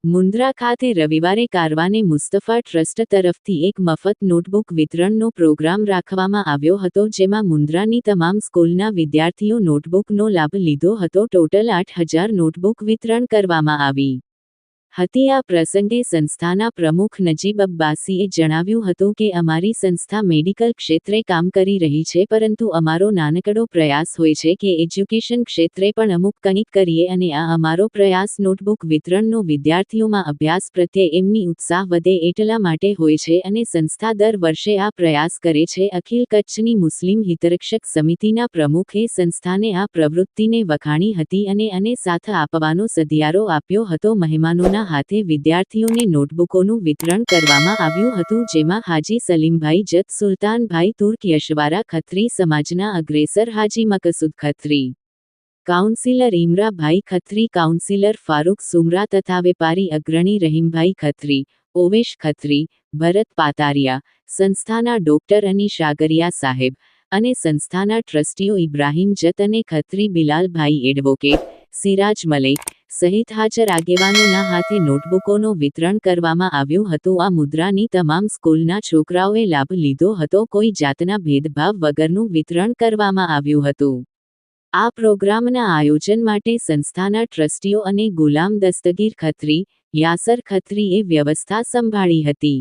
મુન્દ્રા ખાતે રવિવારે કારવાને મુસ્તફા ટ્રસ્ટ તરફથી એક મફત નોટબુક વિતરણનો પ્રોગ્રામ રાખવામાં આવ્યો હતો, જેમાં મુન્દ્રાની તમામ સ્કૂલના વિદ્યાર્થીઓ નોટબુકનો લાભ લીધો હતો. ટોટલ 8,000 નોટબુક વિતરણ કરવામાં આવી હતી. આ પ્રસંગે સંસ્થાના પ્રમુખ નજીબ અબ્બાસીએ જણાવ્યું હતું કે અમારી સંસ્થા મેડિકલ ક્ષેત્રે કામ કરી રહી છે, પરંતુ અમારો નાનકડો પ્રયાસ હોય છે કે એજ્યુકેશન ક્ષેત્રે પણ અમુક કંઈક કરીએ, અને આ અમારો પ્રયાસ નોટબુક વિતરણનો વિદ્યાર્થીઓમાં અભ્યાસ પ્રત્યે એમની ઉત્સાહ વધે એટલા માટે હોય છે, અને સંસ્થા દર વર્ષે આ પ્રયાસ કરે છે. અખિલ કચ્છની મુસ્લિમ હિતરક્ષક સમિતિના પ્રમુખે સંસ્થાને આ પ્રવૃત્તિને વખાણી હતી અને સાથ આપવાનો સધિયારો આપ્યો હતો. મહેમાનોના હાથે વિદ્યાર્થીઓને નોટબુકોનું વિતરણ કરવામાં આવ્યું હતું, જેમાં હાજી સલીમભાઈ જત, સુલતાનભાઈ તુર્ક, યશવારા ખત્રી સમાજના અગ્રેસર હાજી મકસૂદ ખત્રી, કાઉન્સિલર ઇમરાભાઈ ખત્રી, કાઉન્સિલર ફારૂક સુમરા તથા વેપારી અગ્રણી રહીમભાઈ ખત્રી, ઓવેશ ખત્રી, ભરત પાતારિયા, સંસ્થાના ડોક્ટર અનીશ આગરિયા સાહેબ અને સંસ્થાના ટ્રસ્ટીઓ ઇબ્રાહીમ જત અને ખત્રી બિલાલભાઈ એડવોકેટ, સિરાજ મલેક સહિત હાજર આગેવાનોના હાથે નોટબુકોનો વિતરણ કરવામાં આવ્યું હતું. આ મુન્દ્રાની તમામ સ્કૂલના છોકરાઓએ લાભ લીધો હતો. કોઈ જાતના ભેદભાવ વગરનું વિતરણ કરવામાં આવ્યું હતું. આ પ્રોગ્રામના આયોજન માટે સંસ્થાના ટ્રસ્ટીઓ અને ગુલામ દસ્તગીર ખત્રી, યાસર ખત્રીએ વ્યવસ્થા સંભાળી હતી.